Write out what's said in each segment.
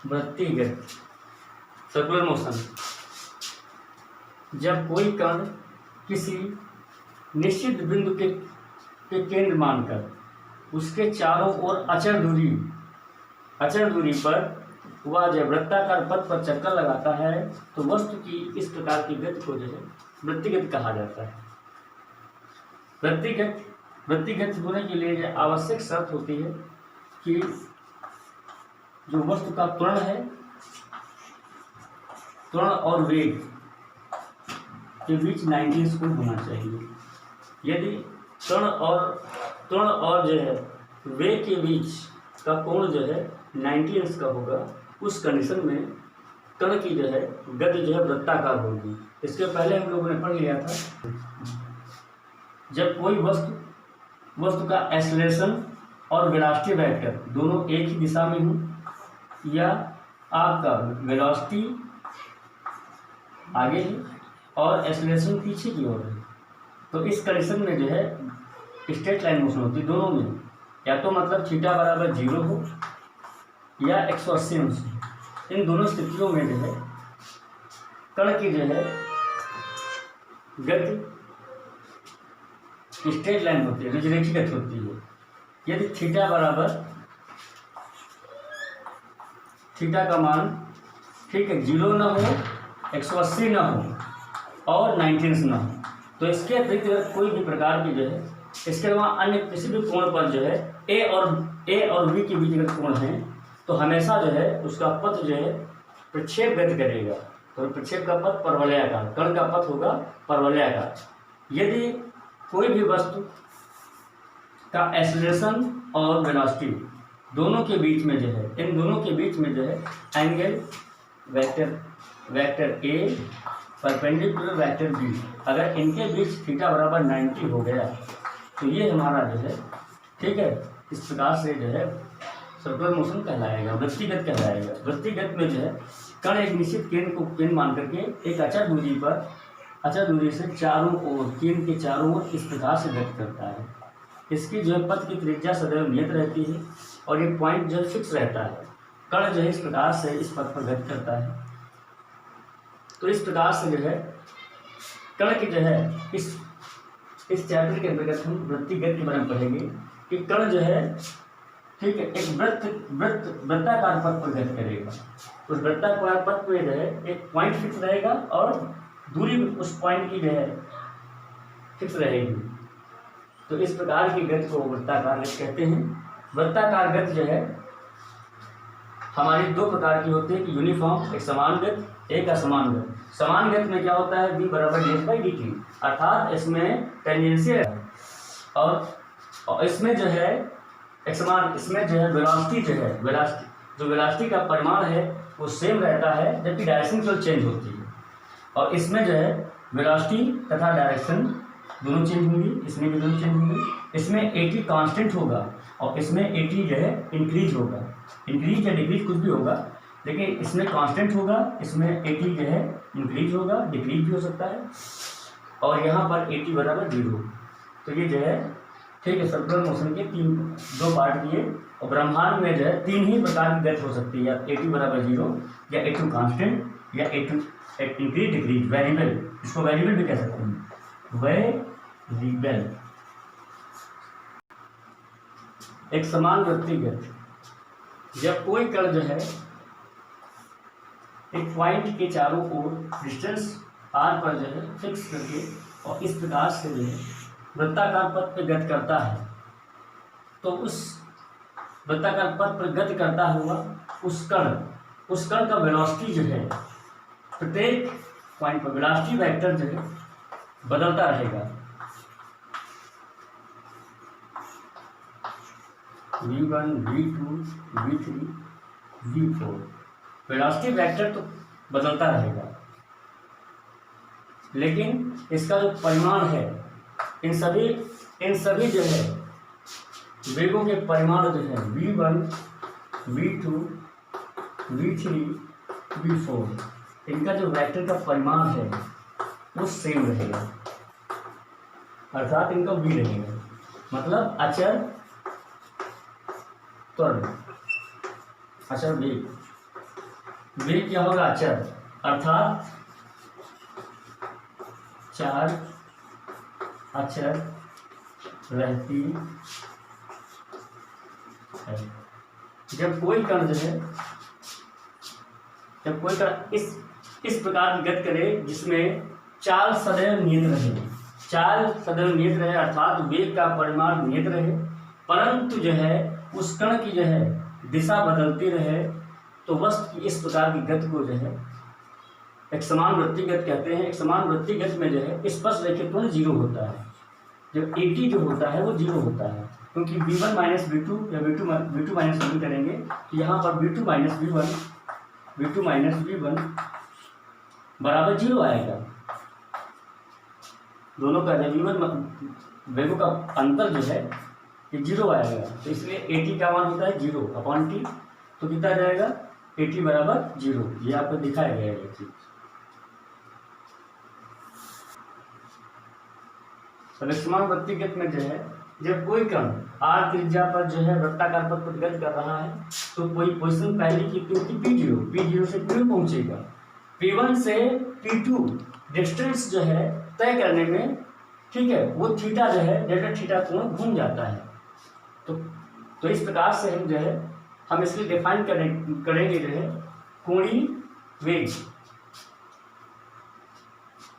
वृत्तिगत circular motion, जब कोई कण किसी निश्चित बिंदु के केंद्र मानकर उसके चारों ओर अचर दूरी पर वह जब वृत्ताकार पथ पर चक्कर लगाता है तो वस्तु की इस प्रकार की गति को जो है वृत्तिगत कहा जाता है। वृत्तिगत होने के लिए यह आवश्यक शर्त होती है कि जो वस्तु का त्वरण और वेग के बीच 90 कोण होना चाहिए। यदि त्वरण और जो है वेग के बीच का कोण जो है 90 का होगा, उस कंडीशन में कण की जो है गति जो है वृत्ताकार होगी। इसके पहले हम लोगों ने पढ़ लिया था, जब कोई वस्तु का एक्सेलरेशन और वेलोसिटी वेक्टर दोनों एक ही दिशा में हो, या आपका वेलोसिटी आगे है और एक्सेलरेशन पीछे की ओर है, तो इस कंडीशन में जो है स्ट्रेट लाइन मोशन होती है दोनों में, या तो मतलब थीटा बराबर 0 हो या 180 अंश। इन दोनों स्थितियों में जो है कण की जो है गति स्ट्रेट लाइन होती है, रेखीय होती है। यदि थीटा का मान ठीक है 0 ना हो, 180 ना हो और 90 ना हो, तो इसके अतिरिक्त कोई भी प्रकार की जो है इसके अलावा अन्य किसी भी कोण पर जो है ए और बी के बीच अगर कोण है तो हमेशा जो है उसका पथ जो है प्रक्षेप गति करेगा। तो प्रक्षेप का पथ परवलयाकार, कण का पथ होगा परवलयाकार। यदि कोई भी वस्तु का एक्सेलरेशन और वेलोसिटी दोनों के बीच में जो है, इन दोनों के बीच में जो है angle vector A perpendicular vector B, अगर इनके बीच थीटा बराबर 90 हो गया तो ये हमारा जो है ठीक है इस प्रकार से जो है सर्कुलर मोशन कहलाएगा, वृत्तिगत कहलाएगा। वृत्तिगत में जो है कण एक निश्चित केंद्र मान करके एक अचर दूरी से चारों ओर, केंद्र के चारों ओर इस प्रकार से गति करता है। इसकी जो है पथ की त्रिज्या सदैव नियत रहती है और ये पॉइंट जो है फिक्स रहता है। कण जो है इस प्रकार से इस पथ पर गति करता है। तो इस प्रकार से जो है कण की जो है इस चैप्टर के अंतर्गत हम वृत्तिगत के बारे में पढ़ेंगे कि कण जो है ठीक है एक वृत्ताकार पथ पर गति करेगा। उस वृत्ताकार पथ पर जो है एक पॉइंट फिक्स रहेगा और दूरी उस पॉइंट की जो है फिक्स रहेगी। तो इस प्रकार की गति को वृत्ताकार गति कहते हैं। वृत्ताकार गति जो है हमारी दो प्रकार की होती है कि यूनिफॉर्म, एक समान गति, एक असमान गति। समान गति में क्या होता है v बराबर dx/dt, अर्थात इसमें टेंजेंशियल और इसमें जो है एक समान, इसमें जो है वेलोसिटी का परिमाण है वो सेम रहता है, जबकि डायरेक्शन केवल चेंज होती है। और इसमें जो है वेलोसिटी तथा डायरेक्शन दोनों चेंज होंगी, इसमें भी दोनों चेंज होंगी। इसमें at कांस्टेंट होगा और इसमें at जो है इंक्रीज होगा, इंक्रीज या डिक्रीज कुछ भी होगा, लेकिन इसमें कांस्टेंट होगा, इसमें at जो है इंक्रीज होगा, डिक्रीज भी हो सकता है, और यहाँ पर at बराबर 0। तो ये जो है ठीक है सर्कुलर मोशन के दो पार्ट दिए, और ब्रह्मांड में जो है 3 ही प्रकार की गति हो सकती है, या at बराबर 0, या at कांस्टेंट, या at इंक्रीज डिक्रीज वेरिएबल, इसको वेरिएबल भी कह सकते हैं, वेरिएबल। एक समान वृत्तिगत, जब कोई कण जो है एक पॉइंट के चारों ओर डिस्टेंस r पर जो है फिक्स करके और इस प्रकार से जो है वृत्ताकार पथ पर गति करता है, तो उस वृत्ताकार पथ पर गति करता हुआ उस कण का वेलोसिटी जो है प्रत्येक पॉइंट पर वेलोसिटी वेक्टर जो है बदलता रहेगा। v1, v2, v3, v4 velocity vector तो बदलता रहेगा, लेकिन इसका जो परिमाण है इन सभी जो है वेगों के परिमाण जो है v1, v2, v3, v4, इनका जो वेक्टर का परिमाण है वो सेम रहेगा, अर्थात इनका v रहेगा। मतलब अचर त्वरण, अचर वेग वेग क्या होगा, अचर, अर्थात 4 अचर रहती है। जब कोई कण जो है, जब कोई कण इस प्रकार की गति करे जिसमें चाल सदैव नियत रहे, चाल सदैव नियत रहे अर्थात वेग का परिमाण नियत रहे, परंतु जो है उस कण की जो है दिशा बदलती रहे, तो वस्तु की इस प्रकार की गति को जो है एक समान वृत्ति गति कहते हैं। एक समान वृत्ति गति में जो है स्पर्श रेखित कोण 0 होता है। जब AT जो होता है वो 0 होता है, क्योंकि V1 माइनस V2 या V2 माइनस V1 करेंगे तो यहाँ पर V2 माइनस V1 बराबर 0 आएगा। दोनों का V1 वेगों का अंतर जो है ये 0 आएगा, तो इसलिए AT का मान होता है 0/T। तो कितना जाएगा, AT बराबर 0। ये आपको दिखाया गया है ये चीज। समान वृत्ति गति में जो है जब कोई कण r त्रिज्या पर जो है वृत्ताकार पथ पर गति कर रहा है, तो कोई पोजीशन पहले की P0 से P2 पहुंचेगा। P1 से P2 डिस्टेंस जो है तय करने में, ठीक है, वो थीटा जो है डेल्टा थीटा कोण घूम जाता है। तो इस प्रकार से हम जो है हम इसलिए डिफाइन करेंगे जो है कोणीय वेग।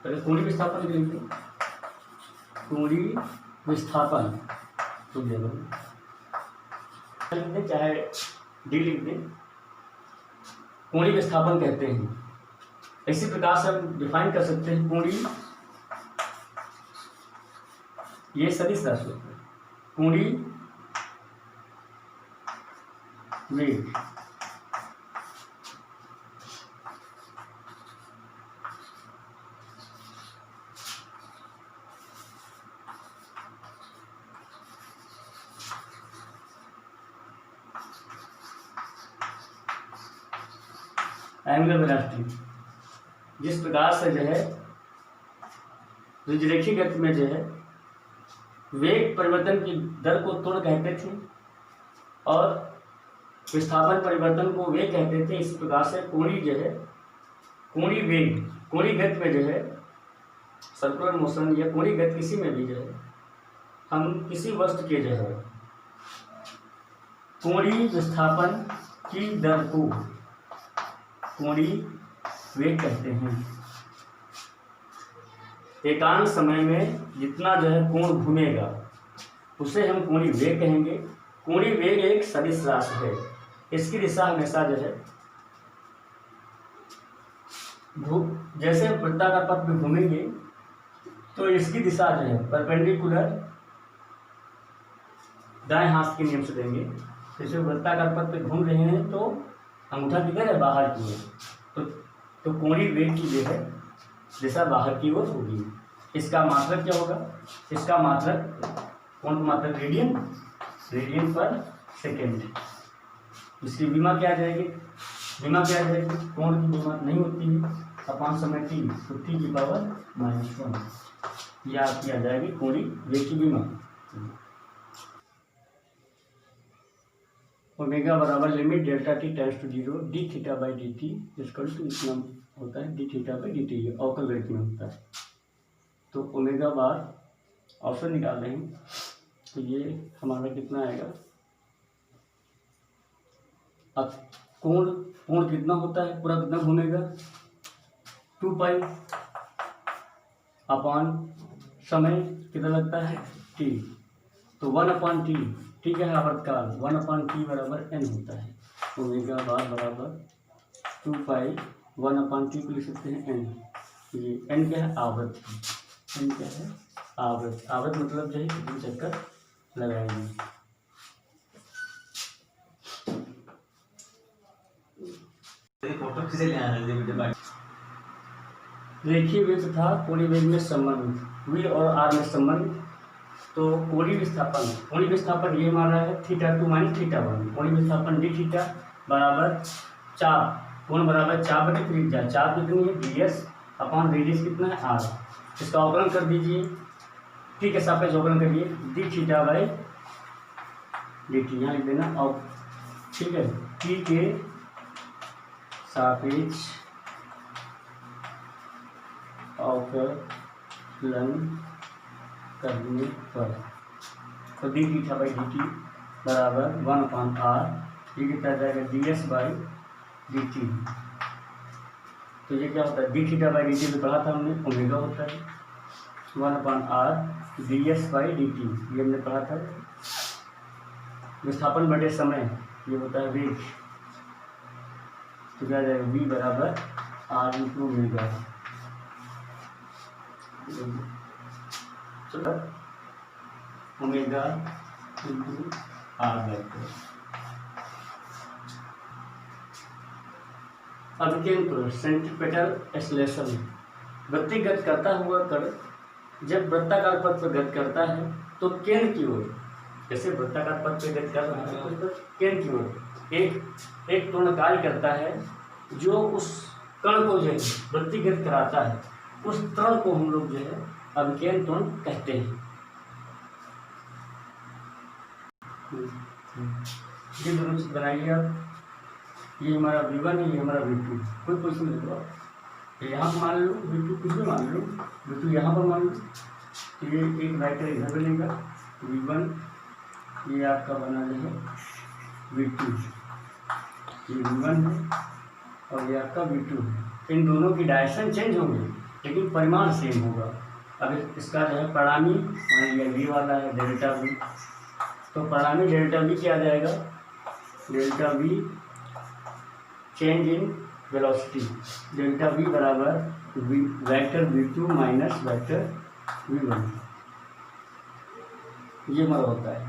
पहले कोणीय विस्थापन लिखेंगे, कोणीय विस्थापन तो लिख दें चाहे डी लिख दें, कोणीय विस्थापन कहते हैं। इसी प्रकार से हम डिफाइन कर सकते हैं कोणीय, ये सदिश राशि है, कोणीय वेग एंगुलर वेलोसिटी। जिस प्रकार से जो है विजरेखी गति में जो है वेग परिवर्तन की दर को त्वरण कहते थे और विस्थापन परिवर्तन को वेग कहते थे, इस प्रकार से कोणीय जो है कोणीय वेग, कोणीय गति में जो है सर्कुलर मोशन या कोणीय गति किसी में भी जो है हम किसी वस्तु के जो है कोणीय विस्थापन की दर को कोणीय वेग कहते हैं। एकांक समय में जितना जो है कोण घूमेगा उसे हम कोणीय वेग कहेंगे। कोणीय वेग एक सदिश राशि है, इसकी दिशा हमेशा जो है जैसे वृत्ताकार पथ में घूमेंगे तो इसकी दिशा जो है परपेंडिकुलर दाएं हाथ के नियम से देंगे। जैसे वृत्ताकार पथ पे घूम रहे हैं तो अंगूठा किधर है, बाहर की ओर, तो कोणीय वेग की जो है दिशा बाहर की ओर होगी। इसका मात्रक क्या होगा, इसका मात्रक कोण का मात्रक रेडियन पर सेकेंड। इसकी विमा क्या आ जाएगी, कोण की विमा नहीं होती है अपान समय t, तो t की पावर -1 याद किया जाएगी कोणीय वेग की विमा। ओमेगा बराबर limit delta T tends to 0 D theta by D T equal to इतना होता है D theta by D T, ये अवकल गणित में होता है। तो ओमेगा बार ऑप्शन निकाल रहे हैं तो ये हमारा कितना आएगा, अब कोण कितना होता है, पूरा कितना घूमेगा 2 पाई अपान समय कितना लगता है t, तो 1/t, ठीक है, आवर्तकाल 1/t बराबर n होता है। ओमेगा बार बराबर 2 पाई 1/t को लिख सकते हैं n। ये n क्या है, आवृत्ति, n क्या है, आवृत्ति मतलब जो है कितने चक्कर लगाएंगे। रेखीय वेग तथा कोणीय वेग में संबंध, v और r में संबंध। तो कोणीय विस्थापन ये हमारा है θ2 माइनस θ1। कोणीय विस्थापन डी थीटा बराबर चाप, कोण बराबर चाप बटे त्रिज्या, चाप कितनी है ds अपॉन रेडियस कितना है r। इसका अवकलन कर दीजिए, t के सापेक्ष अवकलन करिए, D theta by D T यहाँ लिख देना, और ठीक है t के सापेक्ष अवकलन करने पर तो D theta by D T बराबर 1/r, ये कितना आ जाएगा ds बाई डी टी। तो ये क्या होता है, D theta by D T में पढ़ा था हमने, ओमेगा होता है 1/r ds by D T, ये हमने पढ़ा था। विस्थापन बटे समय ये होता है वेग, तो क्या आ जाएगा v बराबर r into omega, omega into R vector. अब सेंट्रीपेटल एक्सेलरेशन, वृत्तिगत करता हुआ कण जब वृत्ताकार पथ पर गति करता है तो केंद्र की ओर, जैसे वृत्ताकार पथ पर गति कर रहा है तो केंद्र की ओर एक त्वरण कार्य करता है, जो उस कण को जो है वृत्तिगत कराता है, उस त्वरण को हम लोग जो है अभिकेंद्र त्वरण कहते हैं। ये दोनों चीज बनाइए आप, ये हमारा V1 है, ये हमारा V2, कोई क्वेश्चन लिखो आप, यहाँ पर मान लो V2, कुछ भी मान लो, V2 यहाँ पर मान लो, तो ये एक वेक्टर इधर बनेगा V1, ये आपका बना जो है V2, ये V1 है और ये आपका V2 है। इन दोनों की डायरेक्शन चेंज होंगे लेकिन परिमाण सेम होगा। अब इसका जो है परिणामी मान लिया V वाला है डेल्टा V, तो परिणामी डेल्टा V क्या आ जाएगा, delta V change in velocity, delta V बराबर vector V2 minus vector V1, ये हमारा होता है।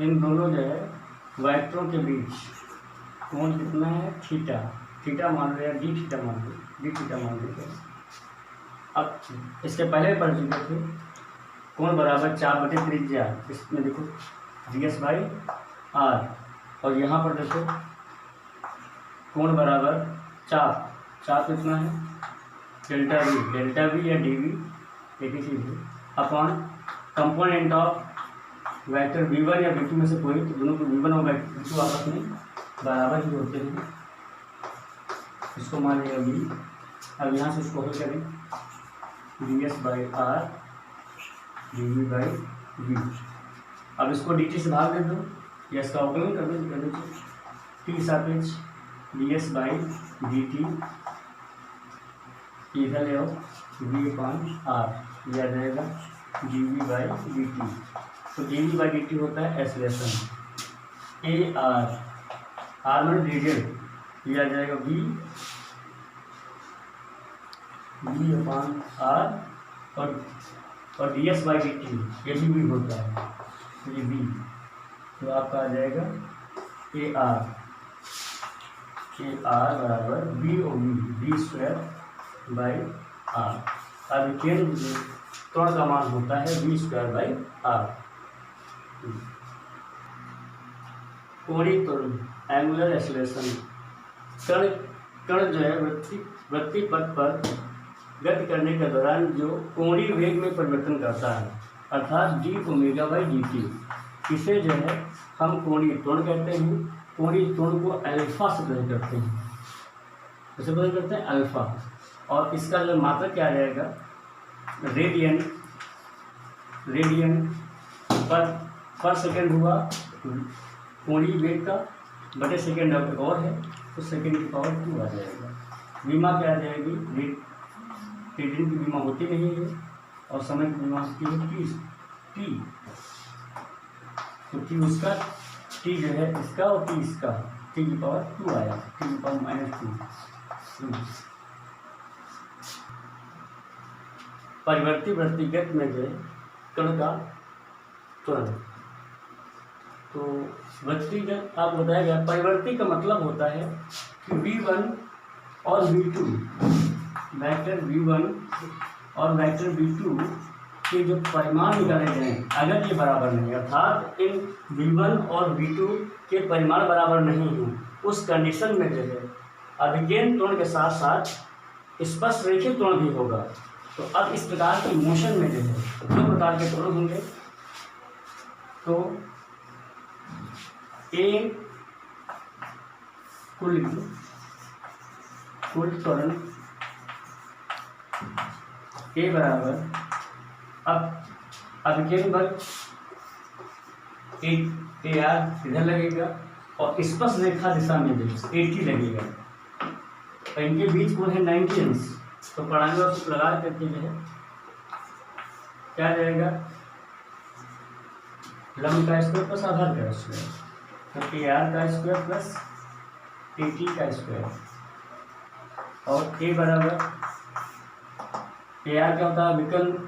इन दोनों जो है वेक्टरों के बीच कोण कितना है, थीटा, थीटा मान लो या डी थीटा मान लो, डी थीटा मान लो। अब इसके पहले पढ़ चुके थे, कोण बराबर 4 बटे त्रिज्या, इसमें देखो ds बाई r, और यहाँ पर देखो कोण बराबर 4 कितना है डेल्टा v या dv, एक ही चीज़ है, upon component of vector v1 या v2 में से कोई, तो दोनों को v1 और v2 आपस में बराबर ही होते हैं, इसको मान लिया v। अब यहाँ से इसको हल करें ds by r dv by v, अब इसको dt से भाग दे दो या इसका अवकलन कर दो, t सापेक्ष ds बाई dt, इधर ले आओ v/r, यह आ जाएगा dv बाई dt। तो dv बाई dt होता है एक्सेलरेशन, ar, r में रेडियल, यह आ जाएगा v/r, और ds बाई dt ये भी v होता है, तो ये v, तो आपका आ जाएगा ar बराबर v स्क्वायर बाई r। अब केंद्र त्वरण का मान होता है v स्क्वायर बाई r। कोणीय त्वरण एंगुलर एक्सेलरेशन, कण जो है वृत्ति पथ पर गति करने के दौरान जो कोणीय वेग में परिवर्तन करता है, अर्थात d ओमेगा बाई dt, इसे जो है हम कोणीय त्वरण कहते हैं। कोणीय त्वरण को अल्फा से बदल करते हैं, कैसे बदल करते हैं, अल्फा, और इसका जो मात्रक क्या आ जाएगा, रेडियन पर सेकेंड हुआ कोणीय वेग का, बटे सेकेंड और है तो सेकेंड की पावर 2 आ जाएगा। बीमा क्या आ जाएगी, रेडियन की बीमा होती नहीं है और समय की बीमा होती है टी, तो टी उसका, टी जो है इसका और टी इसका, टी की पावर 2 आया, टी की पावर -2। परिवर्ती वृत्तिगत में जो है कण का त्वरण, तो वृत्तिगत आप बताया गया, परिवर्ती का मतलब होता है कि v1 और v2, वेक्टर v1 और वेक्टर v2 के जो परिमाण निकाले गए अगर ये बराबर नहीं, अर्थात इन V1 और V2 के परिमाण बराबर नहीं हैं, उस कंडीशन में जो है अभिकेंद्र त्वरण के साथ साथ स्पर्श रेखीय त्वरण भी होगा। तो अब इस प्रकार की मोशन में जो है दो प्रकार के त्वरण होंगे। तो ए कुल त्वरण ए बराबर, अब अभिकेंद्र बल ए आर इधर लगेगा और स्पर्श रेखा दिशा में भी 80 लगेगा, और इनके बीच कोण है 90 अंश। तो पढ़ाने और लगा करके जो है क्या जाएगा, लंब का स्क्वायर प्लस आधार का स्क्वायर, तो ए आर का स्क्वायर प्लस 80 का स्क्वायर, और ए बराबर ए आर क्या होता है,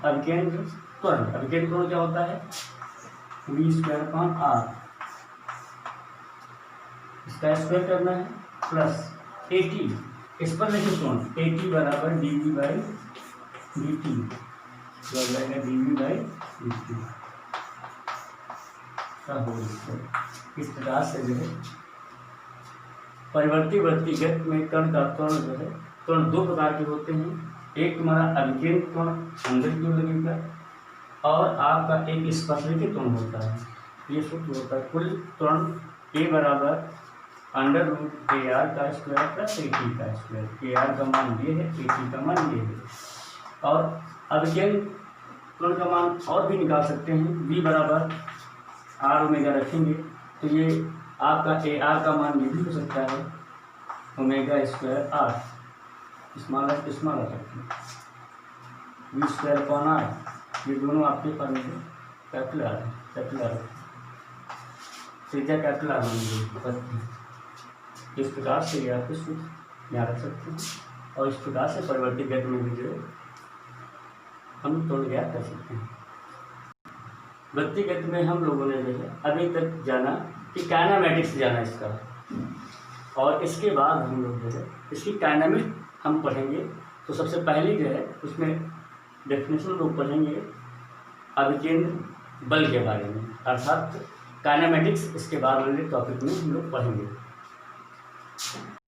अभिकेंद्र त्वरण। अभिकेंद्र त्वरण क्या होता है, V²/R, इसका स्क्वायर करना है प्लस 80 इस पर लेकिन त्वरण 80 बराबर dV/dt, जो आ जाएगा dV/dt का होल स्क्वायर। इस प्रकार से जो है परिवर्ती व्यक्तिगत में कण का त्वरण जो है, त्वरण दो प्रकार के होते हैं। एक तुम्हारा अभिकेंद्र त्वरण अंदर की ओर लगेगा और आपका एक स्पर्शरेखीय त्वरण होता है। ये सूत्र होता है कुल त्वरण ए बराबर √AR का स्क्वायर प्लस 80 का स्क्वायर। AR का मान ये है, 80 का मान ये है। और अभिकेंद्र त्वरण का मान और भी निकाल सकते हैं, V बराबर R ω रखेंगे तो ये आपका AR का मान ये भी हो सकता है ω²R, स्मॉल रख सकते हैं, V²/R, ये दोनों आपके पर कैपिटल आर है, कैपिटल आर त्रिज्या कैपिटल आर मान। इस प्रकार से ये आपके सूत्र याद रख सकते हैं और इस प्रकार से परिवर्ती गति में भी जो है हम त्वरण ज्ञात कर सकते हैं। व्यक्तिगत में हम लोगों ने जो है अभी तक जाना कि काइनेमेटिक्स जाना इसका, और इसके बाद हम लोग जो है इसकी डायनामिक हम पढ़ेंगे। तो सबसे पहले जो है उसमें डेफिनेशन लोग पढ़ेंगे अभिकेंद्र बल के बारे में, अर्थात काइनेमेटिक्स इसके बाद वाले टॉपिक में हम लोग पढ़ेंगे।